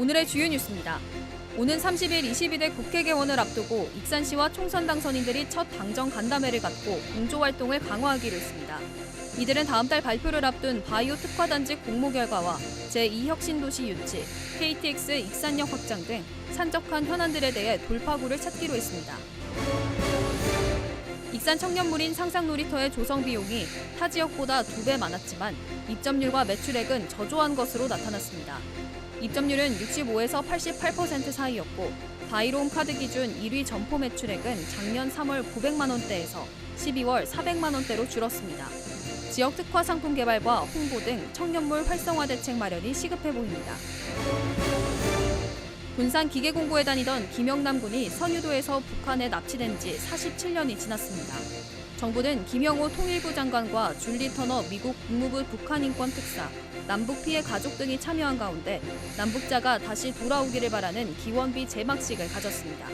오늘의 주요 뉴스입니다. 오는 30일 22대 국회 개원을 앞두고 익산시와 총선 당선인들이 첫 당정 간담회를 갖고 공조 활동을 강화하기로 했습니다. 이들은 다음 달 발표를 앞둔 바이오 특화단지 공모 결과와 제2혁신도시 유치, KTX 익산역 확장 등 산적한 현안들에 대해 돌파구를 찾기로 했습니다. 익산 청년물인 상상놀이터의 조성 비용이 타 지역보다 2배 많았지만 입점률과 매출액은 저조한 것으로 나타났습니다. 입점률은 65에서 88% 사이였고 바이로움 카드 기준 1위 점포 매출액은 작년 3월 900만 원대에서 12월 400만 원대로 줄었습니다. 지역 특화 상품 개발과 홍보 등 청년물 활성화 대책 마련이 시급해 보입니다. 군산 기계공고에 다니던 김영남 군이 선유도에서 북한에 납치된 지 47년이 지났습니다. 정부는 김영호 통일부 장관과 줄리 터너 미국 국무부 북한인권특사, 남북 피해 가족 등이 참여한 가운데 남북자가 다시 돌아오기를 바라는 기원비 제막식을 가졌습니다.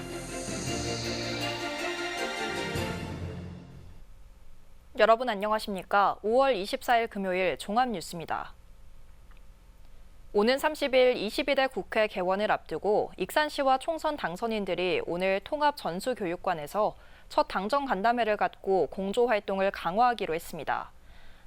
여러분 안녕하십니까? 5월 24일 금요일 종합뉴스입니다. 오는 30일 22대 국회 개원을 앞두고 익산시와 총선 당선인들이 오늘 통합전수교육관에서 첫 당정 간담회를 갖고 공조 활동을 강화하기로 했습니다.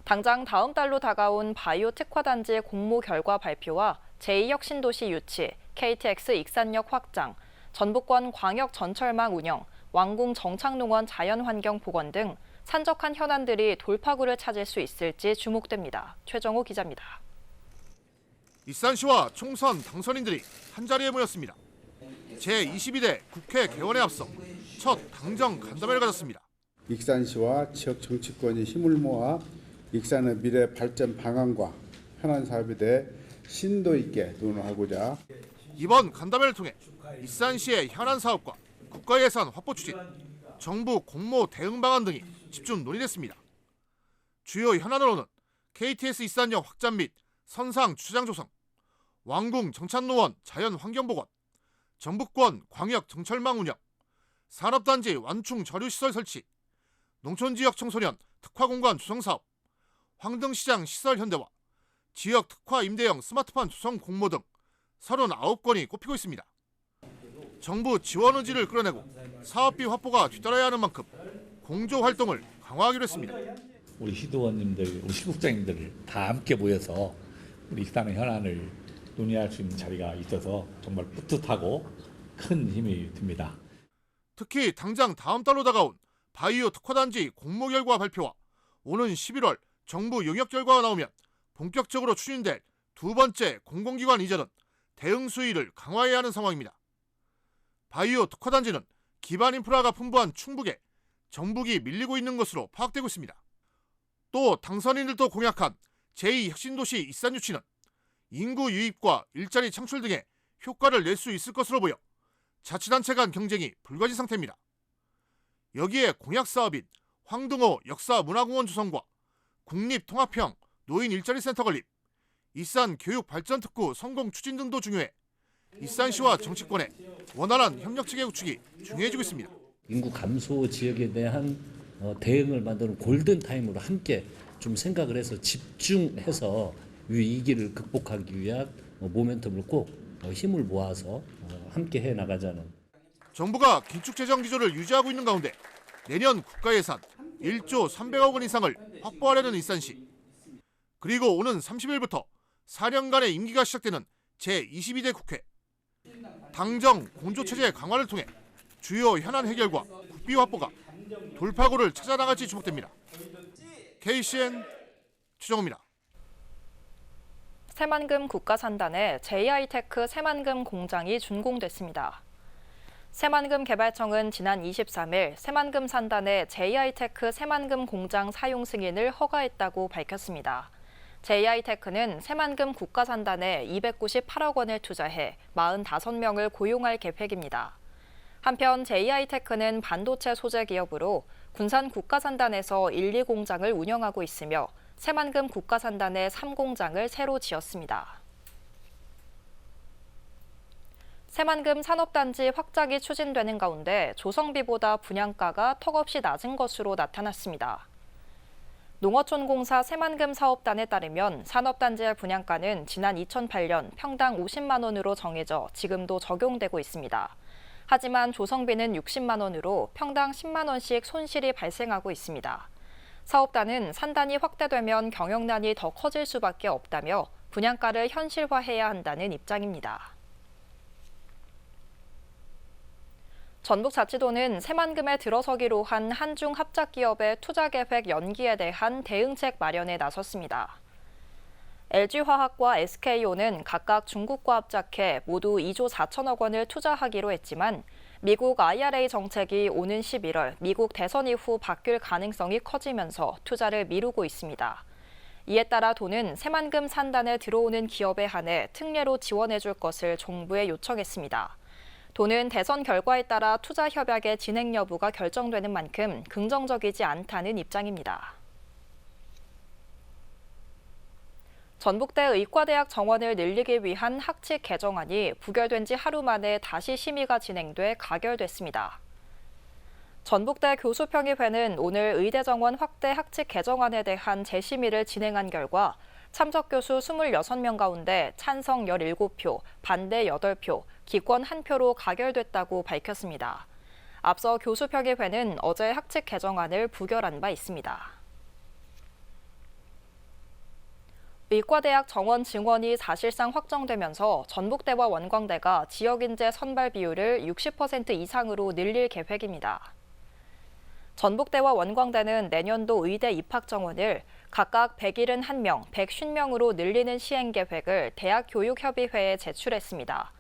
당장 다음 달로 다가온 바이오 특화단지 공모 결과 발표와 제2혁신도시 유치, KTX 익산역 확장, 전북권 광역 전철망 운영, 왕궁 정착농원 자연환경 복원 등 산적한 현안들이 돌파구를 찾을 수 있을지 주목됩니다. 최정호 기자입니다. 익산시와 총선 당선인들이 한자리에 모였습니다. 제22대 국회 개원에 앞서 첫 당정 간담회를 가졌습니다. 익산시와 지역 정치권이 힘을 모아 익산의 미래 발전 방안과 현안 사업에 대해 심도 있게 논의하고자 이번 간담회를 통해 익산시의 현안 사업과 국가 예산 확보 추진, 정부 공모 대응 방안 등이 집중 논의됐습니다. 주요 현안으로는 KTX 익산역 확장 및 선상 주차장 조성, 왕궁 정착농원 자연 환경복원, 전북권 광역 정철망 운영, 산업단지 완충 저류시설 설치, 농촌지역 청소년 특화공간 조성 사업, 황등시장 시설 현대화, 지역 특화 임대형 스마트팜 조성 공모 등 39건이 꼽히고 있습니다. 정부 지원 의지를 끌어내고 사업비 확보가 뒤따라야 하는 만큼 공조 활동을 강화하기로 했습니다. 우리 시도원님들, 우리 시국장님들 다 함께 모여서 우리 익산의 현안을 논의할 수 있는 자리가 있어서 정말 뿌듯하고 큰 힘이 듭니다. 특히 당장 다음 달로 다가온 바이오 특화단지 공모 결과 발표와 오는 11월 정부 용역 결과가 나오면 본격적으로 추진될 두 번째 공공기관 이전은 대응 수위를 강화해야 하는 상황입니다. 바이오 특화단지는 기반 인프라가 풍부한 충북에 정북이 밀리고 있는 것으로 파악되고 있습니다. 또 당선인들도 공약한 제2혁신도시 익산 유치는 인구 유입과 일자리 창출 등의 효과를 낼 수 있을 것으로 보여 자치단체 간 경쟁이 불가지 상태입니다. 여기에 공약 사업인 황등호 역사문화공원 조성과 국립통합형 노인 일자리센터 건립, 익산 교육발전특구 성공 추진 등도 중요해 익산시와 정치권의 원활한 협력체계 구축이 중요해지고 있습니다. 인구 감소 지역에 대한 대응을 만드는 골든타임으로 함께 좀 생각을 해서 집중해서 이 위기를 극복하기 위한 모멘텀을 꼭 힘을 모아서 함께 해나가자는. 정부가 긴축재정 기조를 유지하고 있는 가운데 내년 국가예산 1조 300억 원 이상을 확보하려는 익산시. 그리고 오는 30일부터 4년간의 임기가 시작되는 제22대 국회. 당정 공조체제 강화를 통해 주요 현안 해결과 국비 확보가 돌파구를 찾아나갈지 주목됩니다. KCN 최정호입니다. 새만금 국가산단에 JI테크 새만금 공장이 준공됐습니다. 새만금 개발청은 지난 23일 새만금 산단에 JI테크 새만금 공장 사용 승인을 허가했다고 밝혔습니다. JI테크는 새만금 국가산단에 298억 원을 투자해 45명을 고용할 계획입니다. 한편 JI테크는 반도체 소재 기업으로 군산 국가산단에서 1, 2공장을 운영하고 있으며 새만금 국가산단에 3공장을 새로 지었습니다. 새만금 산업단지 확장이 추진되는 가운데 조성비보다 분양가가 턱없이 낮은 것으로 나타났습니다. 농어촌공사 새만금 사업단에 따르면 산업단지의 분양가는 지난 2008년 평당 50만 원으로 정해져 지금도 적용되고 있습니다. 하지만 조성비는 60만 원으로 평당 10만 원씩 손실이 발생하고 있습니다. 사업단은 산단이 확대되면 경영난이 더 커질 수밖에 없다며 분양가를 현실화해야 한다는 입장입니다. 전북자치도는 새만금에 들어서기로 한 한중 합작기업의 투자계획 연기에 대한 대응책 마련에 나섰습니다. LG화학과 SK온은 각각 중국과 합작해 모두 2조 4천억 원을 투자하기로 했지만 미국 IRA 정책이 오는 11월 미국 대선 이후 바뀔 가능성이 커지면서 투자를 미루고 있습니다. 이에 따라 도는 새만금 산단에 들어오는 기업에 한해 특례로 지원해줄 것을 정부에 요청했습니다. 도는 대선 결과에 따라 투자 협약의 진행 여부가 결정되는 만큼 긍정적이지 않다는 입장입니다. 전북대 의과대학 정원을 늘리기 위한 학칙 개정안이 부결된 지 하루 만에 다시 심의가 진행돼 가결됐습니다. 전북대 교수평의회는 오늘 의대 정원 확대 학칙 개정안에 대한 재심의를 진행한 결과 참석 교수 26명 가운데 찬성 17표, 반대 8표, 기권 1표로 가결됐다고 밝혔습니다. 앞서 교수평의회는 어제 학칙 개정안을 부결한 바 있습니다. 의과대학 정원 증원이 사실상 확정되면서 전북대와 원광대가 지역인재 선발 비율을 60% 이상으로 늘릴 계획입니다. 전북대와 원광대는 내년도 의대 입학 정원을 각각 171명, 150명으로 늘리는 시행 계획을 대학교육협의회에 제출했습니다.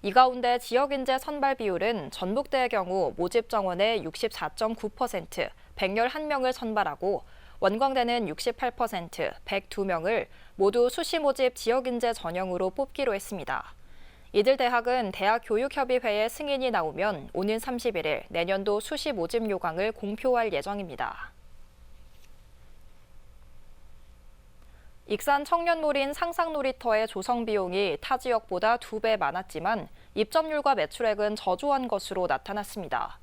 이 가운데 지역인재 선발 비율은 전북대의 경우 모집 정원의 64.9%, 111명을 선발하고 원광대는 68%, 102명을 모두 수시 모집 지역인재 전형으로 뽑기로 했습니다. 이들 대학은 대학교육협의회에 승인이 나오면 오는 31일 내년도 수시 모집 요강을 공표할 예정입니다. 익산 청년몰인 상상놀이터의 조성 비용이 타 지역보다 2배 많았지만 입점률과 매출액은 저조한 것으로 나타났습니다.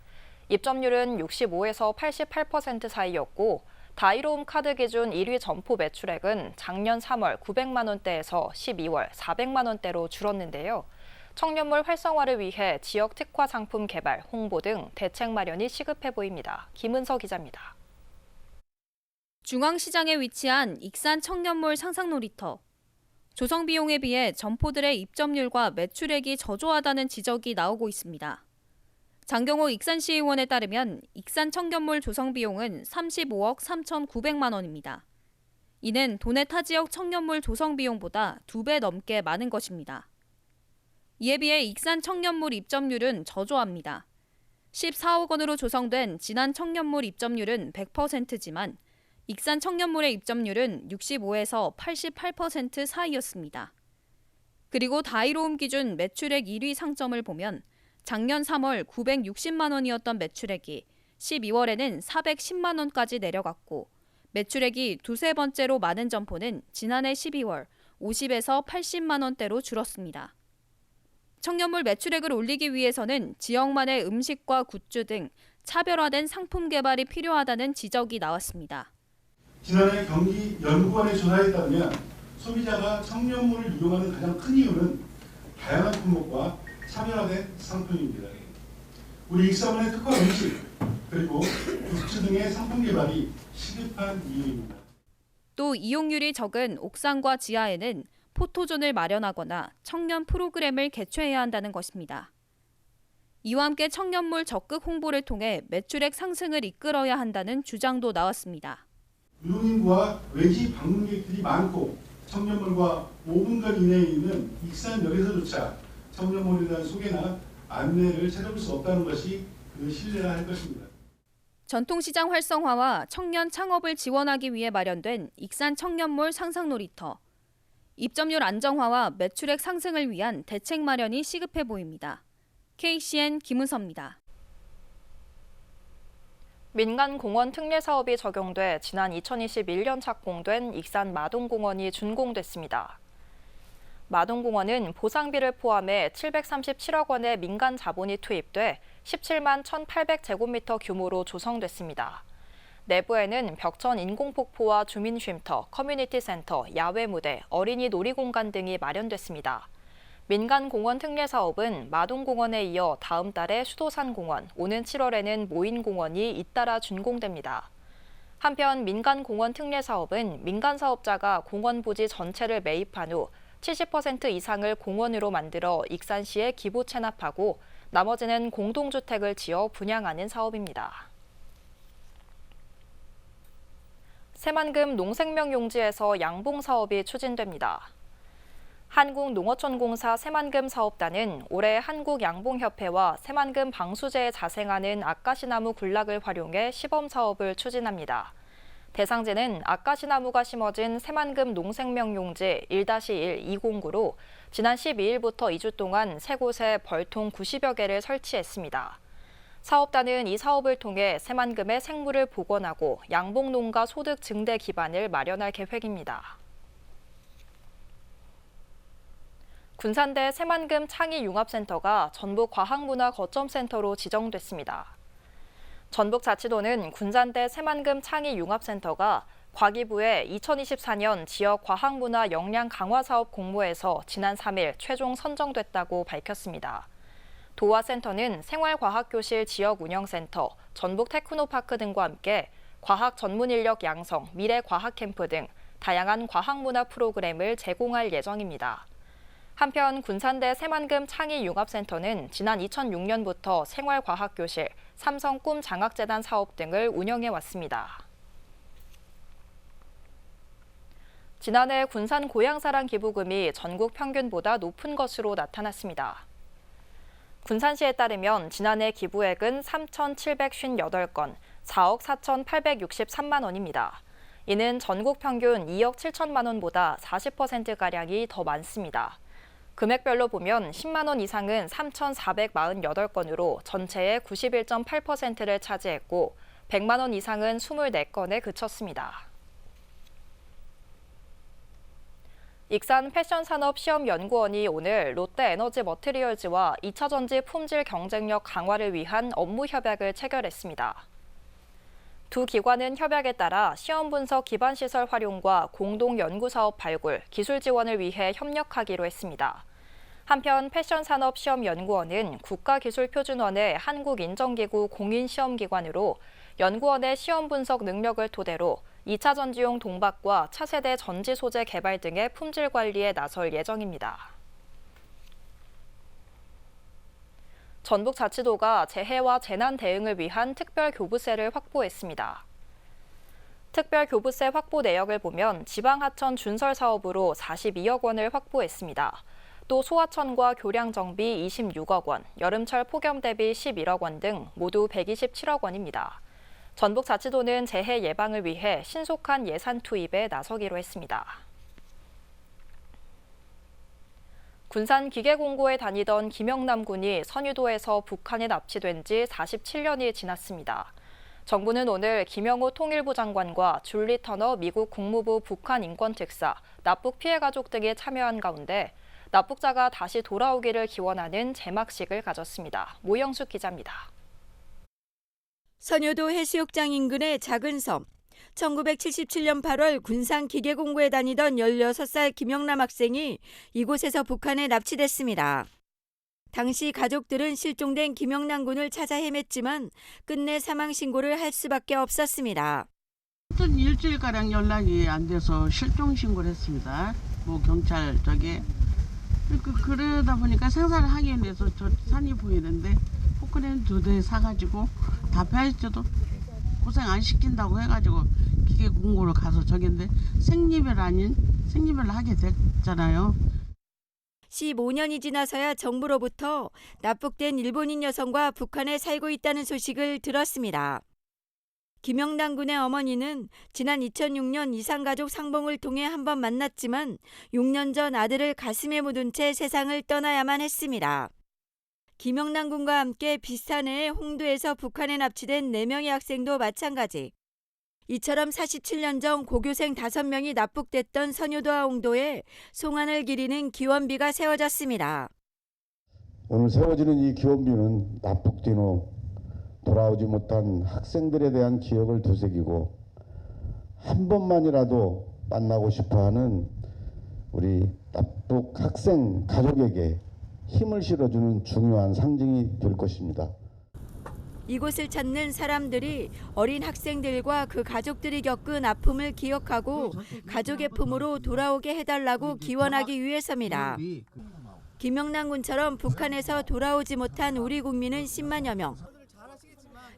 입점률은 65에서 88% 사이였고 다이로움 카드 기준 1위 점포 매출액은 작년 3월 900만 원대에서 12월 400만 원대로 줄었는데요. 청년몰 활성화를 위해 지역 특화 상품 개발, 홍보 등 대책 마련이 시급해 보입니다. 김은서 기자입니다. 중앙시장에 위치한 익산 청년몰 상상놀이터. 조성 비용에 비해 점포들의 입점률과 매출액이 저조하다는 지적이 나오고 있습니다. 장경호 익산시의원에 따르면 익산 청년몰 조성 비용은 35억 3,900만 원입니다. 이는 도내 타 지역 청년몰 조성 비용보다 2배 넘게 많은 것입니다. 이에 비해 익산 청년몰 입점률은 저조합니다. 14억 원으로 조성된 진안 청년몰 입점률은 100%지만 익산 청년몰의 입점률은 65에서 88% 사이였습니다. 그리고 다이로움 기준 매출액 1위 상점을 보면 작년 3월 960만 원이었던 매출액이 12월에는 410만 원까지 내려갔고 매출액이 두세 번째로 많은 점포는 지난해 12월 50에서 80만 원대로 줄었습니다. 청년몰 매출액을 올리기 위해서는 지역만의 음식과 굿즈 등 차별화된 상품 개발이 필요하다는 지적이 나왔습니다. 지난해 경기 연구원의 조사에 따르면 소비자가 청년몰을 이용하는 가장 큰 이유는 다양한 품목과 차별화된 상품입니다. 우리 익산의 특화 음식 그리고 굿즈 등의 상품 개발이 시급한 이유입니다. 또 이용률이 적은 옥상과 지하에는 포토존을 마련하거나 청년 프로그램을 개최해야 한다는 것입니다. 이와 함께 청년몰 적극 홍보를 통해 매출액 상승을 이끌어야 한다는 주장도 나왔습니다. 유흥인구와 외지 방문객들이 많고 청년몰과 5분 거리 이내에 있는 익산역에서조차 청년몰에 대한 소개나 안내를 찾아볼 수 없다는 것이 그 신뢰라 할 것입니다. 전통시장 활성화와 청년 창업을 지원하기 위해 마련된 익산 청년몰 상상놀이터. 입점률 안정화와 매출액 상승을 위한 대책 마련이 시급해 보입니다. KCN 김은서입니다. 민간공원 특례 사업이 적용돼 지난 2021년 착공된 익산 마동공원이 준공됐습니다. 마동공원은 보상비를 포함해 737억 원의 민간 자본이 투입돼 17만 1,800제곱미터 규모로 조성됐습니다. 내부에는 벽천 인공폭포와 주민쉼터, 커뮤니티 센터, 야외 무대, 어린이 놀이공간 등이 마련됐습니다. 민간공원 특례 사업은 마동공원에 이어 다음 달에 수도산공원, 오는 7월에는 모인공원이 잇따라 준공됩니다. 한편 민간공원 특례 사업은 민간 사업자가 공원 부지 전체를 매입한 후 70% 이상을 공원으로 만들어 익산시에 기부 체납하고 나머지는 공동주택을 지어 분양하는 사업입니다. 새만금 농생명용지에서 양봉 사업이 추진됩니다. 한국농어촌공사 새만금 사업단은 올해 한국양봉협회와 새만금 방수제에 자생하는 아까시나무 군락을 활용해 시범 사업을 추진합니다. 대상지는 아까시나무가 심어진 새만금 농생명용지 1-1 209로 지난 12일부터 2주 동안 3곳에 벌통 90여 개를 설치했습니다. 사업단은 이 사업을 통해 새만금의 생물을 복원하고 양봉농가 소득 증대 기반을 마련할 계획입니다. 군산대 새만금 창의융합센터가 전북과학문화거점센터로 지정됐습니다. 전북자치도는 군산대 새만금 창의융합센터가 과기부의 2024년 지역 과학문화 역량 강화 사업 공모에서 지난 3일 최종 선정됐다고 밝혔습니다. 도와 센터는 생활과학교실 지역운영센터, 전북 테크노파크 등과 함께 과학 전문 인력 양성, 미래과학 캠프 등 다양한 과학문화 프로그램을 제공할 예정입니다. 한편 군산대 새만금 창의융합센터는 지난 2006년부터 생활과학교실, 삼성 꿈장학재단 사업 등을 운영해왔습니다. 지난해 군산 고향사랑 기부금이 전국 평균보다 높은 것으로 나타났습니다. 군산시에 따르면 지난해 기부액은 3,758건, 4억 4,863만 원입니다. 이는 전국 평균 2억 7천만 원보다 40%가량이 더 많습니다. 금액별로 보면 10만 원 이상은 3,448건으로 전체의 91.8%를 차지했고 100만 원 이상은 24건에 그쳤습니다. 익산 패션산업시험연구원이 오늘 롯데에너지 머티리얼즈와 2차전지 품질 경쟁력 강화를 위한 업무 협약을 체결했습니다. 두 기관은 협약에 따라 시험 분석 기반 시설 활용과 공동 연구사업 발굴, 기술 지원을 위해 협력하기로 했습니다. 한편 패션산업시험연구원은 국가기술표준원의 한국인정기구 공인시험기관으로 연구원의 시험 분석 능력을 토대로 2차 전지용 동박과 차세대 전지 소재 개발 등의 품질 관리에 나설 예정입니다. 전북자치도가 재해와 재난 대응을 위한 특별교부세를 확보했습니다. 특별교부세 확보 내역을 보면 지방하천 준설 사업으로 42억 원을 확보했습니다. 또 소하천과 교량 정비 26억 원, 여름철 폭염 대비 11억 원 등 모두 127억 원입니다. 전북자치도는 재해 예방을 위해 신속한 예산 투입에 나서기로 했습니다. 군산 기계공고에 다니던 김영남 군이 선유도에서 북한에 납치된 지 47년이 지났습니다. 정부는 오늘 김영호 통일부 장관과 줄리 터너 미국 국무부 북한 인권특사, 납북 피해 가족 등이 참여한 가운데 납북자가 다시 돌아오기를 기원하는 제막식을 가졌습니다. 모영숙 기자입니다. 선유도 해수욕장 인근의 작은 섬. 1977년 8월 군산 기계공고에 다니던 16살 김영남 학생이 이곳에서 북한에 납치됐습니다. 당시 가족들은 실종된 김영남 군을 찾아 헤맸지만 끝내 사망 신고를 할 수밖에 없었습니다. 일주일가량 연락이 안 돼서 실종 신고를 했습니다. 경찰 쪽에. 그러다 보니까 생사를 하기 위해서 저 산이 보이는데 포크레인 2대 사가지고 답해야지도 고생 안 시킨다고 해가지고 기계 공고를 가서 저긴데 생리별 아닌 생리별로 하게 됐잖아요. 15년이 지나서야 정부로부터 납북된 일본인 여성과 북한에 살고 있다는 소식을 들었습니다. 김영남 군의 어머니는 지난 2006년 이산가족 상봉을 통해 한번 만났지만 6년 전 아들을 가슴에 묻은 채 세상을 떠나야만 했습니다. 김영남 군과 함께 비슷한 해에 홍도에서 북한에 납치된 4명의 학생도 마찬가지. 이처럼 47년 전 고교생 5명이 납북됐던 선유도와 홍도에 송환을 기리는 기원비가 세워졌습니다. 오늘 세워지는 이 기원비는 납북된 후 돌아오지 못한 학생들에 대한 기억을 되새기고 한 번만이라도 만나고 싶어하는 우리 납북 학생 가족에게 힘을 실어주는 중요한 상징이 될 것입니다. 이곳을 찾는 사람들이 어린 학생들과 그 가족들이 겪은 아픔을 기억하고 가족의 품으로 돌아오게 해달라고 기원하기 위해서입니다. 김영남 군처럼 북한에서 돌아오지 못한 우리 국민은 10만여 명.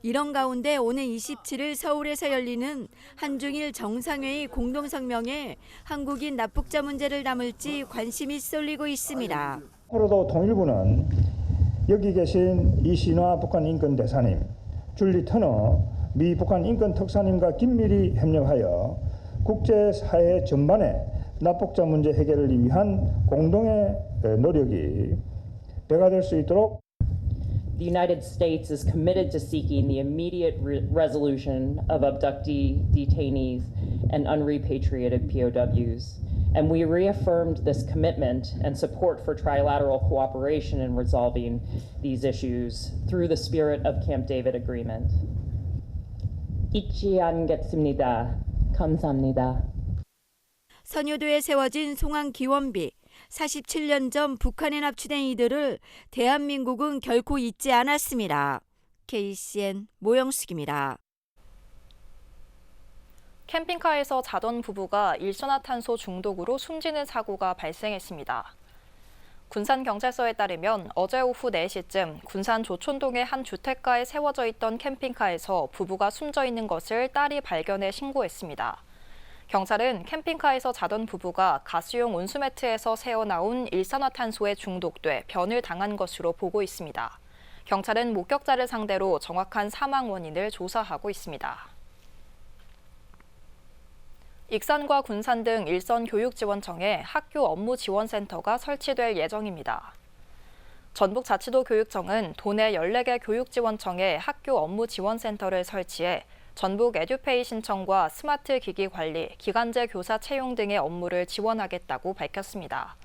이런 가운데 오는 27일 서울에서 열리는 한중일 정상회의 공동성명에 한국인 납북자 문제를 담을지 관심이 쏠리고 있습니다. 앞으로도 통일부는 여기 계신 이신화 북한 인권대사님, 줄리 터너 미 북한 인권특사님과 긴밀히 협력하여 국제사회 전반에 납북자 문제 해결을 위한 공동의 노력이 배가 될 수 있도록 The United States is committed to seeking the immediate resolution of abductee detainees and unrepatriated POWs. And we reaffirmed this commitment and support for trilateral cooperation in resolving these issues through the spirit of Camp David Agreement. 잊지 않겠습니다. 감사합니다. 선유도에 세워진 송환 기원비. 47년 전 북한에 납치된 이들을 대한민국은 결코 잊지 않았습니다. KCN 모영숙입니다. 캠핑카에서 자던 부부가 일산화탄소 중독으로 숨지는 사고가 발생했습니다. 군산경찰서에 따르면 어제 오후 4시쯤 군산 조촌동의 한 주택가에 세워져 있던 캠핑카에서 부부가 숨져 있는 것을 딸이 발견해 신고했습니다. 경찰은 캠핑카에서 자던 부부가 가스용 온수매트에서 새어나온 일산화탄소에 중독돼 변을 당한 것으로 보고 있습니다. 경찰은 목격자를 상대로 정확한 사망 원인을 조사하고 있습니다. 익산과 군산 등 일선 교육지원청에 학교 업무지원센터가 설치될 예정입니다. 전북자치도 교육청은 도내 14개 교육지원청에 학교 업무지원센터를 설치해 전북 에듀페이 신청과 스마트 기기 관리, 기간제 교사 채용 등의 업무를 지원하겠다고 밝혔습니다.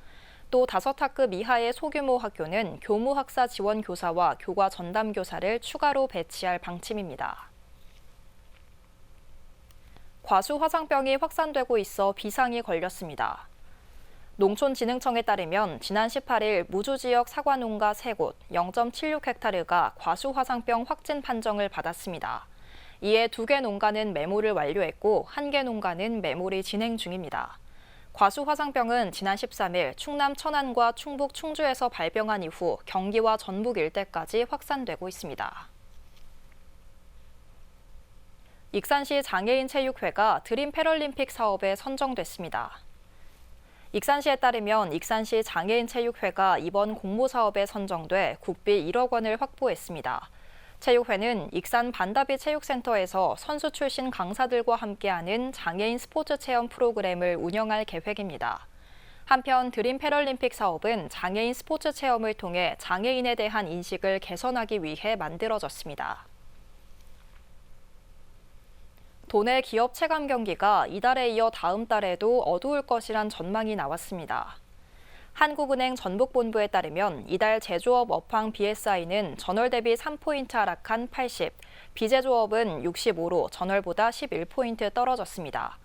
또 5학급 이하의 소규모 학교는 교무학사 지원 교사와 교과 전담 교사를 추가로 배치할 방침입니다. 과수 화상병이 확산되고 있어 비상이 걸렸습니다. 농촌진흥청에 따르면 지난 18일 무주지역 사과농가 3곳 0.76헥타르가 과수 화상병 확진 판정을 받았습니다. 이에 2개 농가는 매몰을 완료했고 1개 농가는 매몰이 진행 중입니다. 과수 화상병은 지난 13일 충남 천안과 충북 충주에서 발병한 이후 경기와 전북 일대까지 확산되고 있습니다. 익산시 장애인 체육회가 드림 패럴림픽 사업에 선정됐습니다. 익산시에 따르면 익산시 장애인 체육회가 이번 공모 사업에 선정돼 국비 1억 원을 확보했습니다. 체육회는 익산 반다비 체육센터에서 선수 출신 강사들과 함께하는 장애인 스포츠 체험 프로그램을 운영할 계획입니다. 한편 드림 패럴림픽 사업은 장애인 스포츠 체험을 통해 장애인에 대한 인식을 개선하기 위해 만들어졌습니다. 도내 기업 체감 경기가 이달에 이어 다음 달에도 어두울 것이란 전망이 나왔습니다. 한국은행 전북본부에 따르면 이달 제조업 업황 BSI는 전월 대비 3포인트 하락한 80, 비제조업은 65로 전월보다 11포인트 떨어졌습니다.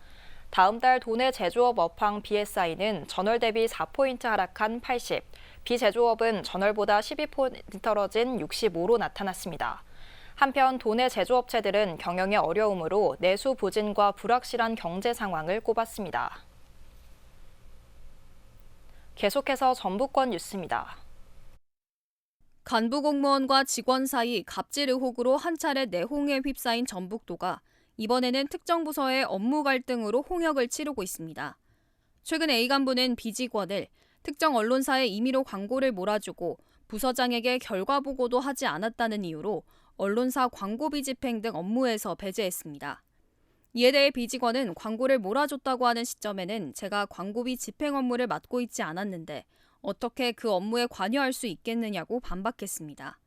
다음 달 도내 제조업 업황 BSI는 전월 대비 4포인트 하락한 80, 비제조업은 전월보다 12포인트 떨어진 65로 나타났습니다. 한편 도내 제조업체들은 경영에 어려움으로 내수 부진과 불확실한 경제 상황을 꼽았습니다. 계속해서 전북권 뉴스입니다. 간부 공무원과 직원 사이 갑질 의혹으로 한 차례 내홍에 휩싸인 전북도가 이번에는 특정 부서의 업무 갈등으로 홍역을 치르고 있습니다. 최근 A 간부는 B 직원을 특정 언론사에 임의로 광고를 몰아주고 부서장에게 결과 보고도 하지 않았다는 이유로 언론사 광고비 집행 등 업무에서 배제했습니다. 이에 대해 B 직원은 광고를 몰아줬다고 하는 시점에는 제가 광고비 집행 업무를 맡고 있지 않았는데 어떻게 그 업무에 관여할 수 있겠느냐고 반박했습니다.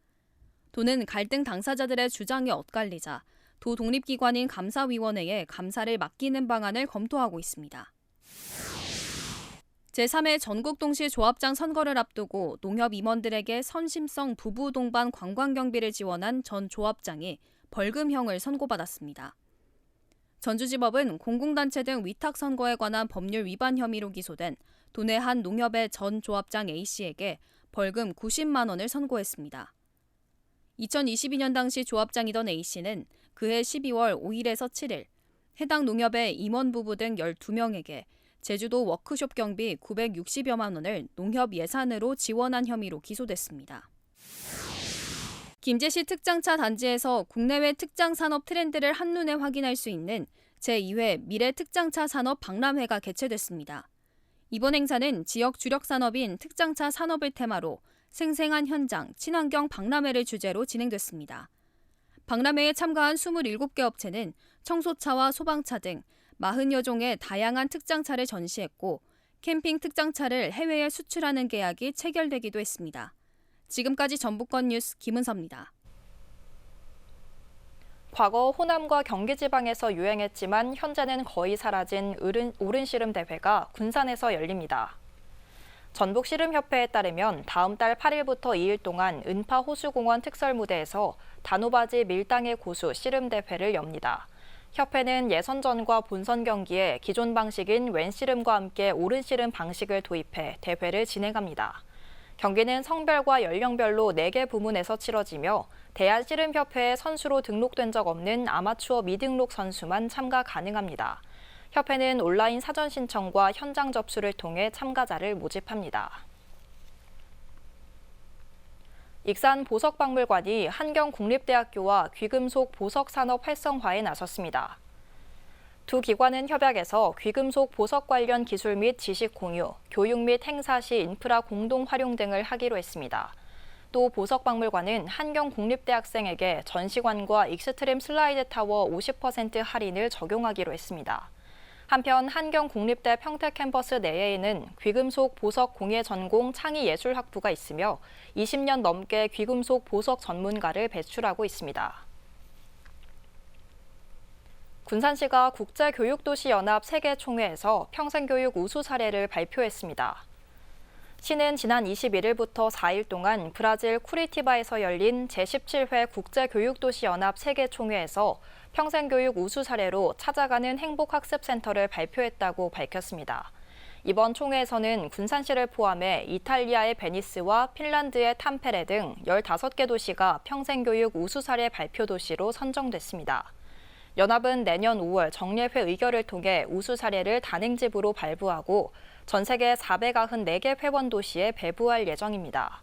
도는 갈등 당사자들의 주장이 엇갈리자 도 독립기관인 감사위원회에 감사를 맡기는 방안을 검토하고 있습니다. 제3회 전국동시조합장 선거를 앞두고 농협 임원들에게 선심성 부부 동반 관광경비를 지원한 전 조합장이 벌금형을 선고받았습니다. 전주지법은 공공단체 등 위탁선거에 관한 법률 위반 혐의로 기소된 도내 한 농협의 전 조합장 A씨에게 벌금 90만 원을 선고했습니다. 2022년 당시 조합장이던 A씨는 그해 12월 5일에서 7일 해당 농협의 임원 부부 등 12명에게 제주도 워크숍 경비 960여만 원을 농협 예산으로 지원한 혐의로 기소됐습니다. 김제시 특장차 단지에서 국내외 특장 산업 트렌드를 한눈에 확인할 수 있는 제2회 미래 특장차 산업 박람회가 개최됐습니다. 이번 행사는 지역 주력 산업인 특장차 산업을 테마로 생생한 현장, 친환경 박람회를 주제로 진행됐습니다. 박람회에 참가한 27개 업체는 청소차와 소방차 등 40여 종의 다양한 특장차를 전시했고 캠핑 특장차를 해외에 수출하는 계약이 체결되기도 했습니다. 지금까지 전북권 뉴스 김은서입니다. 과거 호남과 경기 지방에서 유행했지만 현재는 거의 사라진 오른씨름 대회가 군산에서 열립니다. 전북씨름협회에 따르면 다음 달 8일부터 2일 동안 은파 호수공원 특설무대에서 단호바지 밀당의 고수 씨름대회를 엽니다. 협회는 예선전과 본선 경기에 기존 방식인 왼씨름과 함께 오른씨름 방식을 도입해 대회를 진행합니다. 경기는 성별과 연령별로 4개 부문에서 치러지며 대한씨름협회에 선수로 등록된 적 없는 아마추어 미등록 선수만 참가 가능합니다. 협회는 온라인 사전 신청과 현장 접수를 통해 참가자를 모집합니다. 익산 보석박물관이 한경국립대학교와 귀금속 보석산업 활성화에 나섰습니다. 두 기관은 협약에서 귀금속 보석 관련 기술 및 지식 공유, 교육 및 행사 시 인프라 공동 활용 등을 하기로 했습니다. 또 보석박물관은 한경국립대학생에게 전시관과 익스트림 슬라이드 타워 50% 할인을 적용하기로 했습니다. 한편 한경국립대 평택 캠퍼스 내에는 귀금속 보석 공예 전공 창의예술학부가 있으며 20년 넘게 귀금속 보석 전문가를 배출하고 있습니다. 군산시가 국제교육도시연합 세계총회에서 평생교육 우수 사례를 발표했습니다. 시는 지난 21일부터 4일 동안 브라질 쿠리티바에서 열린 제17회 국제교육도시연합 세계총회에서 평생교육 우수 사례로 찾아가는 행복학습센터를 발표했다고 밝혔습니다. 이번 총회에서는 군산시를 포함해 이탈리아의 베니스와 핀란드의 탐페레 등 15개 도시가 평생교육 우수 사례 발표 도시로 선정됐습니다. 연합은 내년 5월 정례회 의결을 통해 우수 사례를 단행집으로 발부하고 전 세계 494개 회원 도시에 배부할 예정입니다.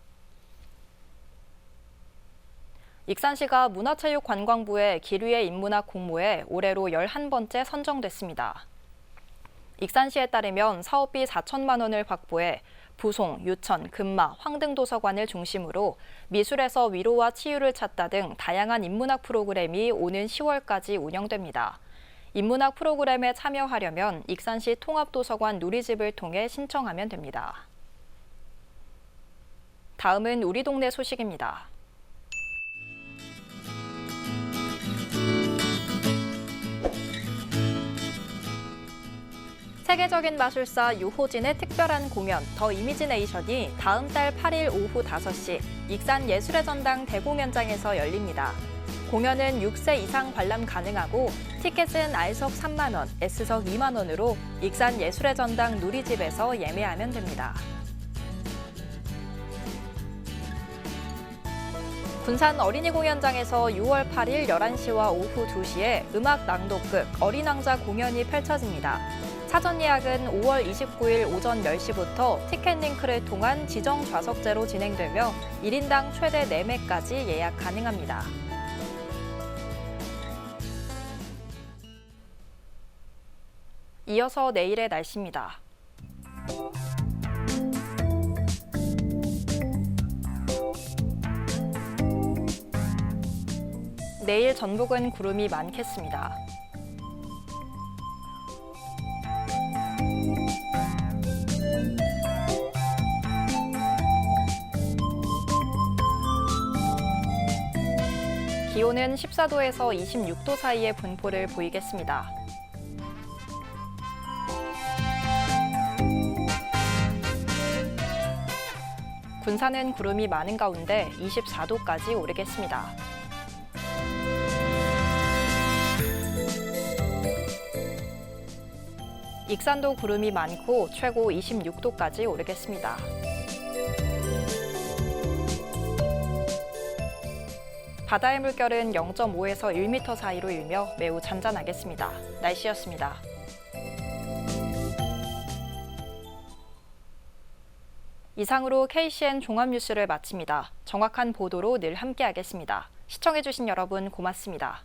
익산시가 문화체육관광부의 기류의 인문학 공모에 올해로 11번째 선정됐습니다. 익산시에 따르면 사업비 4천만 원을 확보해 부송, 유천, 금마, 황등도서관을 중심으로 미술에서 위로와 치유를 찾다 등 다양한 인문학 프로그램이 오는 10월까지 운영됩니다. 인문학 프로그램에 참여하려면 익산시 통합도서관 누리집을 통해 신청하면 됩니다. 다음은 우리 동네 소식입니다. 세계적인 마술사 유호진의 특별한 공연 더 이미지네이션이 다음 달 8일 오후 5시 익산 예술의 전당 대공연장에서 열립니다. 공연은 6세 이상 관람 가능하고 티켓은 R석 3만 원, S석 2만 원으로 익산 예술의 전당 누리집에서 예매하면 됩니다. 군산 어린이 공연장에서 6월 8일 11시와 오후 2시에 음악 낭독극 어린 왕자 공연이 펼쳐집니다. 사전 예약은 5월 29일 오전 10시부터 티켓 링크를 통한 지정 좌석제로 진행되며 1인당 최대 4매까지 예약 가능합니다. 이어서 내일의 날씨입니다. 내일 전북은 구름이 많겠습니다. 기온은 14도에서 26도 사이의 분포를 보이겠습니다. 군산은 구름이 많은 가운데 24도까지 오르겠습니다. 익산도 구름이 많고 최고 26도까지 오르겠습니다. 바다의 물결은 0.5에서 1m 사이로 일며 매우 잔잔하겠습니다. 날씨였습니다. 이상으로 KCN 종합뉴스를 마칩니다. 정확한 보도로 늘 함께하겠습니다. 시청해주신 여러분 고맙습니다.